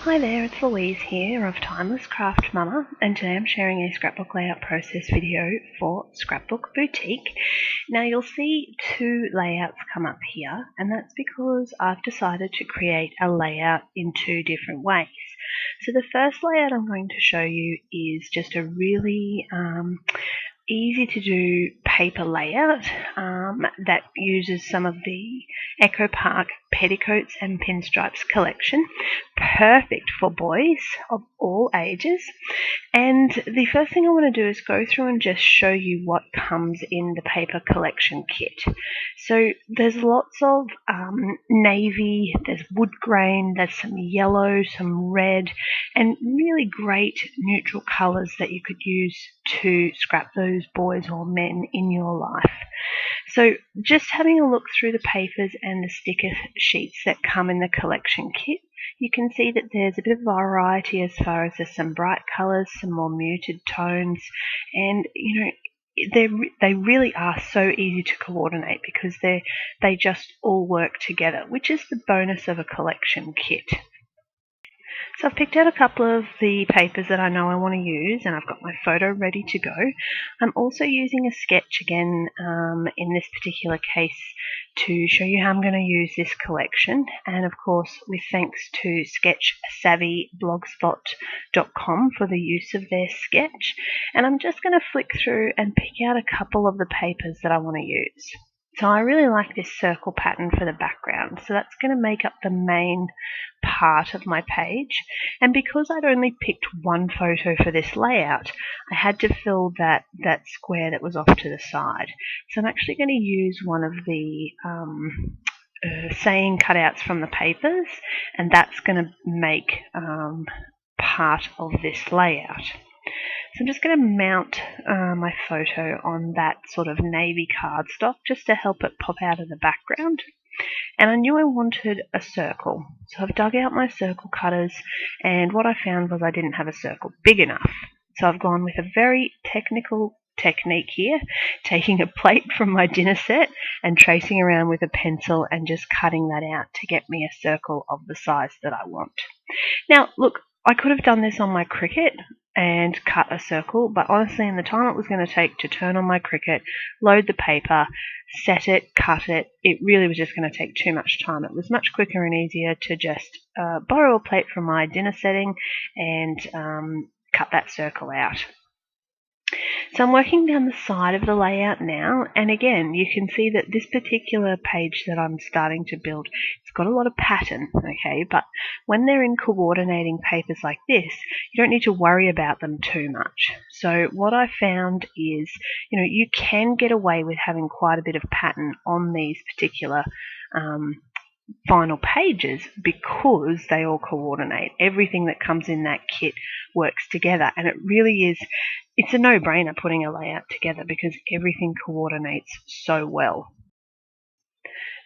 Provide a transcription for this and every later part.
Hi there, it's Louise here of Timeless Craft Mama, and today I'm sharing a scrapbook layout process video for Scrapbook Boutique. Now you'll see two layouts come up here, and that's because I've decided to create a layout in two different ways. So the first layout I'm going to show you is just a really easy to do paper layout that uses some of the Echo Park Petticoats and Pinstripes collection. Perfect for boys of all ages. And the first thing I want to do is go through and just show you what comes in the paper collection kit. So there's lots of navy, there's wood grain, there's some yellow, some red, and really great neutral colours that you could use to scrap those boys or men in your life. So just having a look through the papers and the sticker sheets that come in the collection kit, you can see that there's a bit of variety as far as there's some bright colours, some more muted tones, and they really are so easy to coordinate because they just all work together, which is the bonus of a collection kit. So I've picked out a couple of the papers that I know I want to use, and I've got my photo ready to go. I'm also using a sketch again in this particular case to show you how I'm going to use this collection, and of course with thanks to sketchsavvyblogspot.com for the use of their sketch. And I'm just going to flick through and pick out a couple of the papers that I want to use. So I really like this circle pattern for the background, so that's going to make up the main part of my page. And because I'd only picked one photo for this layout, I had to fill that square that was off to the side. So I'm actually going to use one of the saying cutouts from the papers, and that's going to make part of this layout. So I'm just going to mount my photo on that sort of navy cardstock just to help it pop out of the background. And I knew I wanted a circle, so I've dug out my circle cutters, and what I found was I didn't have a circle big enough. So I've gone with a very technical technique here, taking a plate from my dinner set and tracing around with a pencil and just cutting that out to get me a circle of the size that I want. Now look, I could have done this on my Cricut and cut a circle, but honestly in the time it was going to take to turn on my Cricut, load the paper, set it, cut it, it really was just going to take too much time. It was much quicker and easier to just borrow a plate from my dinner setting and cut that circle out. So I'm working down the side of the layout now, and again you can see that this particular page that I'm starting to build, it's got a lot of pattern, okay, but when they're in coordinating papers like this, you don't need to worry about them too much. So what I found is, you can get away with having quite a bit of pattern on these particular final pages because they all coordinate. Everything that comes in that kit works together, and it really is, it's a no-brainer putting a layout together because everything coordinates so well.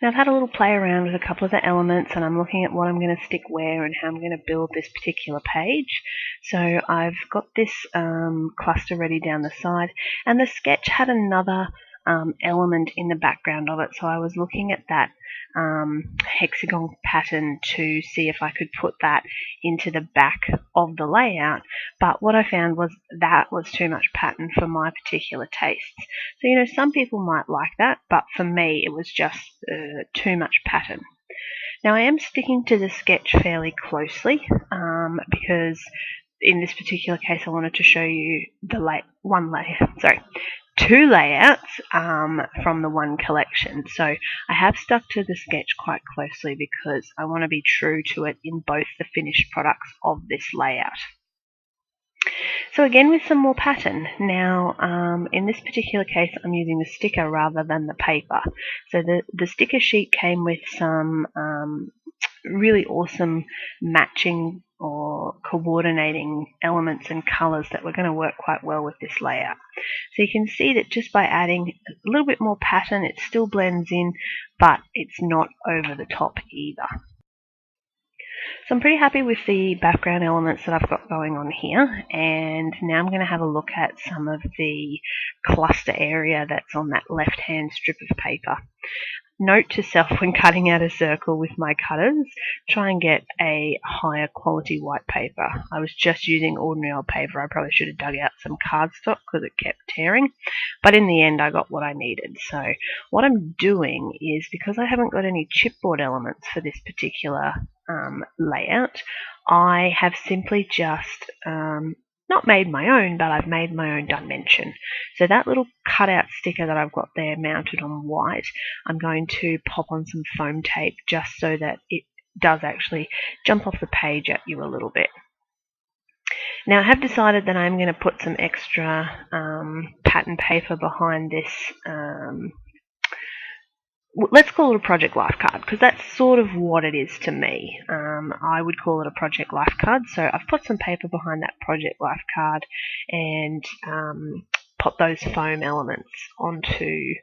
Now I've had a little play around with a couple of the elements, and I'm looking at what I'm going to stick where and how I'm going to build this particular page. So I've got this cluster ready down the side, and the sketch had another element in the background of it, so I was looking at that hexagon pattern to see if I could put that into the back of the layout, but what I found was that was too much pattern for my particular tastes. So some people might like that, but for me it was just too much pattern. Now I am sticking to the sketch fairly closely because in this particular case I wanted to show you two layouts from the one collection. So I have stuck to the sketch quite closely because I want to be true to it in both the finished products of this layout. So again with some more pattern. Now in this particular case I'm using the sticker rather than the paper. So the sticker sheet came with some really awesome matching or coordinating elements and colours that were going to work quite well with this layout. So you can see that just by adding a little bit more pattern it still blends in, but it's not over the top either. So I'm pretty happy with the background elements that I've got going on here, and now I'm going to have a look at some of the cluster area that's on that left hand strip of paper. note to self when cutting out a circle with my cutters, try and get a higher quality white paper. I was just using ordinary old paper. I probably should have dug out some cardstock because it kept tearing, but in the end I got what I needed. So what I'm doing is, because I haven't got any chipboard elements for this particular layout, I have simply just not made my own, but I've made my own dimension. So that little cutout sticker that I've got there mounted on white, I'm going to pop on some foam tape just so that it does actually jump off the page at you a little bit. Now I have decided that I'm going to put some extra pattern paper behind this, let's call it a project life card, because that's sort of what it is to me. I would call it a project life card. So I've put some paper behind that project life card and put those foam elements onto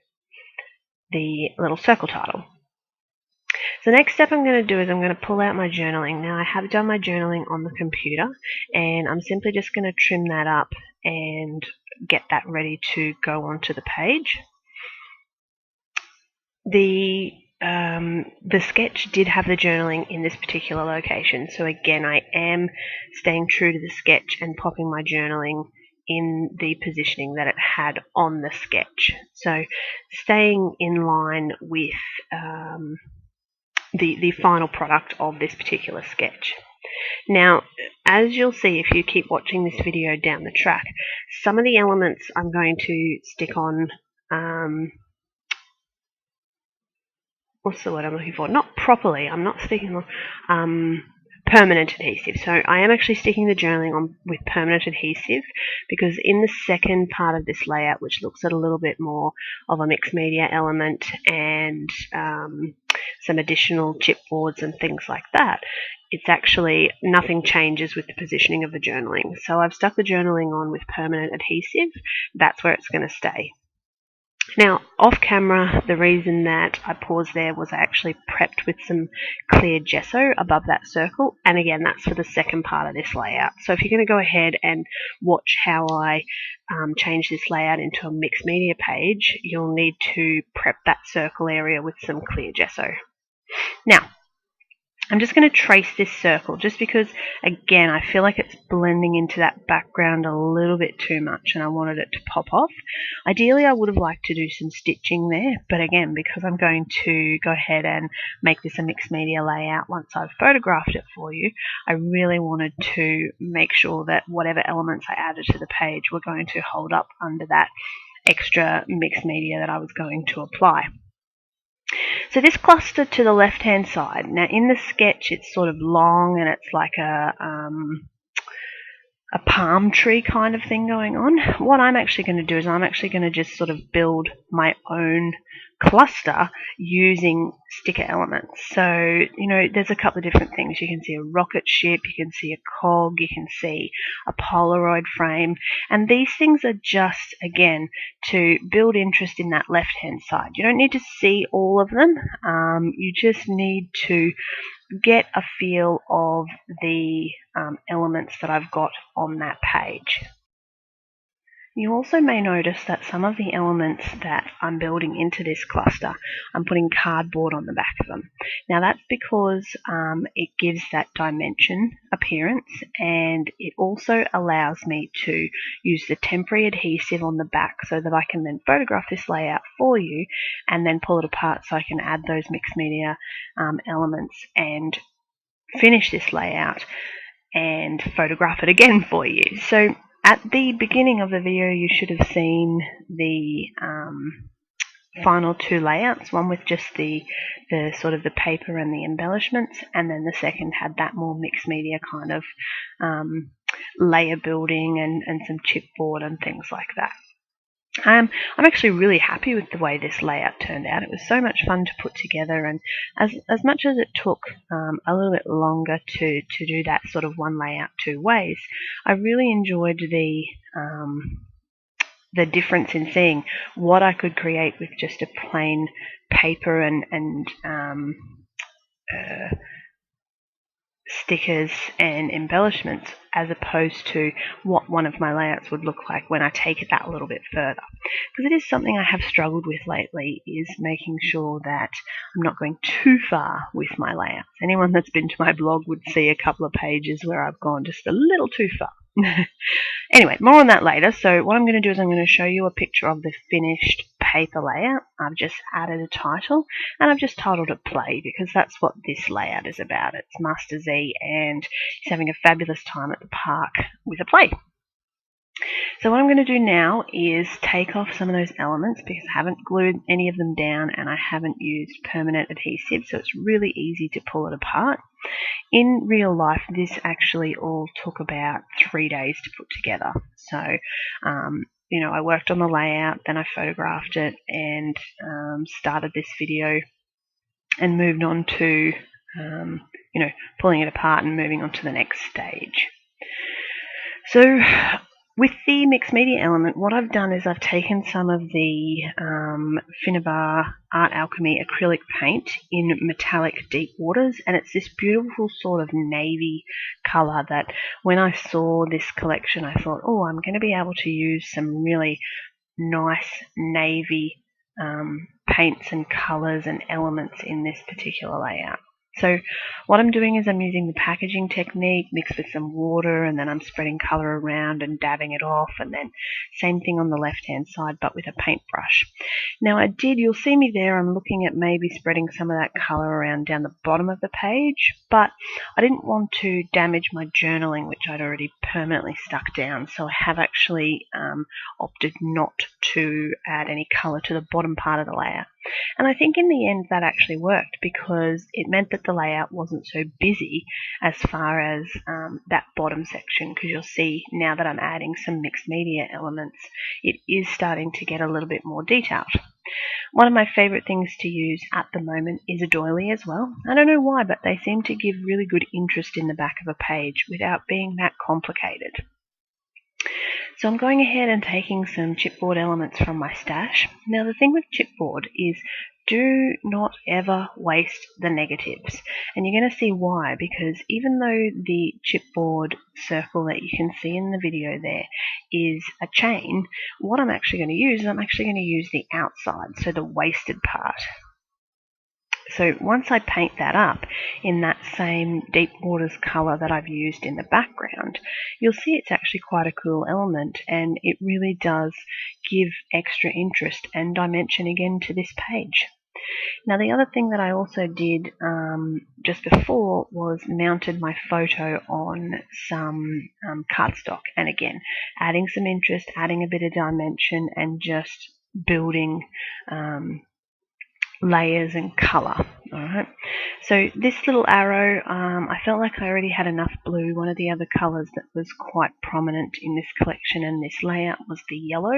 the little circle title. So the next step I'm going to do is I'm going to pull out my journaling. Now I have done my journaling on the computer, and I'm simply just going to trim that up and get that ready to go onto the page. The sketch did have the journaling in this particular location, so again I am staying true to the sketch and popping my journaling in the positioning that it had on the sketch. So staying in line with the final product of this particular sketch. Now, as you'll see if you keep watching this video down the track, some of the elements I'm going to stick on what's the word I'm looking for? Not properly. I'm not sticking on permanent adhesive. So I am actually sticking the journaling on with permanent adhesive, because in the second part of this layout, which looks at a little bit more of a mixed media element and some additional chipboards and things like that, it's actually nothing changes with the positioning of the journaling. So I've stuck the journaling on with permanent adhesive. That's where it's going to stay. Now, off camera, the reason that I paused there was I actually prepped with some clear gesso above that circle, and again, that's for the second part of this layout. So if you're going to go ahead and watch how I change this layout into a mixed media page, you'll need to prep that circle area with some clear gesso. Now, I'm just going to trace this circle just because, again, I feel like it's blending into that background a little bit too much and I wanted it to pop off. Ideally, I would have liked to do some stitching there, but again, because I'm going to go ahead and make this a mixed media layout once I've photographed it for you, I really wanted to make sure that whatever elements I added to the page were going to hold up under that extra mixed media that I was going to apply. So this cluster to the left-hand side, now in the sketch it's sort of long and it's like a palm tree kind of thing going on. What I'm actually going to do is I'm actually going to just sort of build my own cluster using sticker elements. So, you know, there's a couple of different things. You can see a rocket ship, you can see a cog, you can see a Polaroid frame, and these things are just, again, to build interest in that left-hand side. You don't need to see all of them. You just need to get a feel of the elements that I've got on that page. You also may notice that some of the elements that I'm building into this cluster, I'm putting cardboard on the back of them. Now that's because it gives that dimension appearance, and it also allows me to use the temporary adhesive on the back so that I can then photograph this layout for you and then pull it apart so I can add those mixed media elements and finish this layout and photograph it again for you. So at the beginning of the video, you should have seen the final two layouts, one with just the sort of the paper and the embellishments, and then the second had that more mixed media kind of layer building and some chipboard and things like that. I'm actually really happy with the way this layout turned out. It was so much fun to put together, and as much as it took a little bit longer to do that sort of one layout two ways, I really enjoyed the difference in seeing what I could create with just a plain paper and stickers and embellishments as opposed to what one of my layouts would look like when I take it that a little bit further. Because it is something I have struggled with lately, is making sure that I'm not going too far with my layouts. Anyone that's been to my blog would see a couple of pages where I've gone just a little too far. Anyway, more on that later. So what I'm going to do is I'm going to show you a picture of the finished paper layout. I've just added a title, and I've just titled it Play, because that's what this layout is about. It's Master Z, and he's having a fabulous time at the park with a play. So what I'm going to do now is take off some of those elements, because I haven't glued any of them down and I haven't used permanent adhesive, so it's really easy to pull it apart. In real life, this actually all took about 3 days to put together. So, I worked on the layout, then I photographed it, and started this video and moved on to, pulling it apart and moving on to the next stage. So with the mixed media element, what I've done is I've taken some of the Finnabar Art Alchemy acrylic paint in metallic deep waters, and it's this beautiful sort of navy colour that when I saw this collection I thought, oh, I'm going to be able to use some really nice navy paints and colours and elements in this particular layout. So what I'm doing is I'm using the packaging technique mixed with some water, and then I'm spreading colour around and dabbing it off, and then same thing on the left hand side but with a paintbrush. Now you'll see me there, I'm looking at maybe spreading some of that colour around down the bottom of the page, but I didn't want to damage my journaling, which I'd already permanently stuck down, so I have actually opted not to add any colour to the bottom part of the layout. And I think in the end that actually worked, because it meant that the layout wasn't so busy as far as that bottom section, because you'll see now that I'm adding some mixed media elements, it is starting to get a little bit more detailed. One of my favourite things to use at the moment is a doily as well. I don't know why, but they seem to give really good interest in the back of a page without being that complicated. So I'm going ahead and taking some chipboard elements from my stash. Now the thing with chipboard is do not ever waste the negatives. And you're going to see why, because even though the chipboard circle that you can see in the video there is a chain, what I'm actually going to use is I'm actually going to use the outside, so the wasted part. So once I paint that up in that same deep waters colour that I've used in the background, you'll see it's actually quite a cool element, and it really does give extra interest and dimension again to this page. Now the other thing that I also did just before was mounted my photo on some cardstock, and again adding some interest, adding a bit of dimension, and just building layers and colour. Alright, so this little arrow, I felt like I already had enough blue. One of the other colours that was quite prominent in this collection and this layout was the yellow,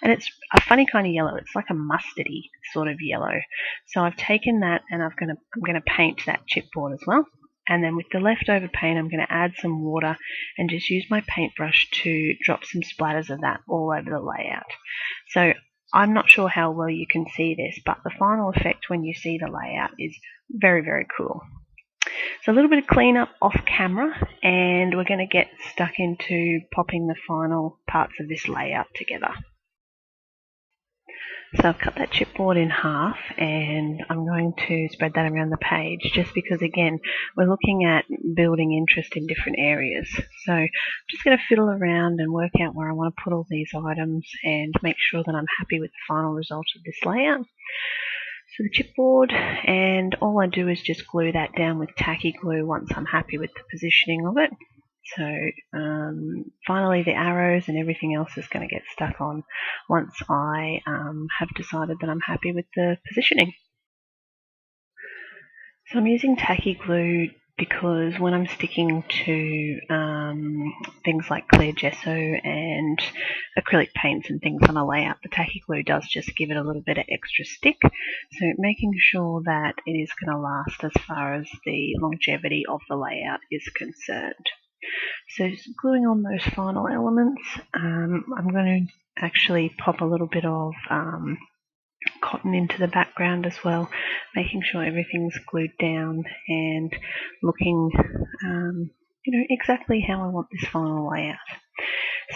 and it's a funny kind of yellow. It's like a mustardy sort of yellow. So I've taken that and I'm going to paint that chipboard as well. And then with the leftover paint, I'm going to add some water and just use my paintbrush to drop some splatters of that all over the layout. So I'm not sure how well you can see this, but the final effect when you see the layout is very, very cool. So a little bit of cleanup off camera, and we're going to get stuck into popping the final parts of this layout together. So I've cut that chipboard in half, and I'm going to spread that around the page, just because again we're looking at building interest in different areas. So I'm just going to fiddle around and work out where I want to put all these items and make sure that I'm happy with the final result of this layout. So the chipboard, and all I do is just glue that down with tacky glue once I'm happy with the positioning of it. So finally the arrows and everything else is going to get stuck on once I have decided that I'm happy with the positioning. So I'm using tacky glue because when I'm sticking to things like clear gesso and acrylic paints and things on a layout, the tacky glue does just give it a little bit of extra stick. So making sure that it is going to last as far as the longevity of the layout is concerned. So gluing on those final elements, I'm going to actually pop a little bit of cotton into the background as well, making sure everything's glued down and looking exactly how I want this final layout.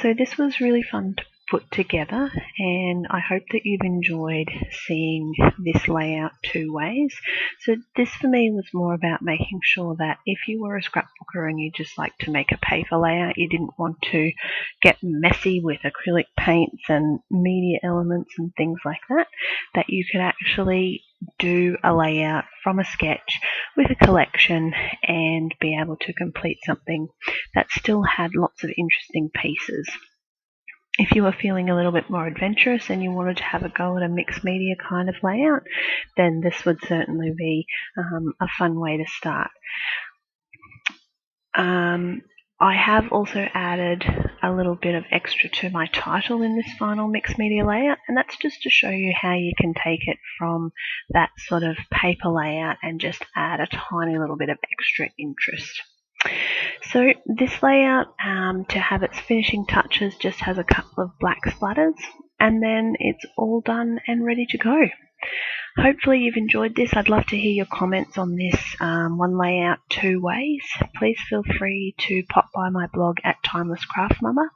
So this was really fun to put together, and I hope that you've enjoyed seeing this layout two ways. So this for me was more about making sure that if you were a scrapbooker and you just like to make a paper layout, you didn't want to get messy with acrylic paints and media elements and things like that, that you could actually do a layout from a sketch with a collection and be able to complete something that still had lots of interesting pieces. If you were feeling a little bit more adventurous and you wanted to have a go at a mixed media kind of layout, then this would certainly be a fun way to start. I have also added a little bit of extra to my title in this final mixed media layout, and that's just to show you how you can take it from that sort of paper layout and just add a tiny little bit of extra interest. So this layout, to have its finishing touches, just has a couple of black splatters, and then it's all done and ready to go. Hopefully you've enjoyed this. I'd love to hear your comments on this one layout two ways. Please feel free to pop by my blog at Timeless Craft Mama.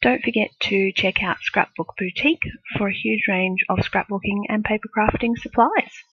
Don't forget to check out Scrapbook Boutique for a huge range of scrapbooking and paper crafting supplies.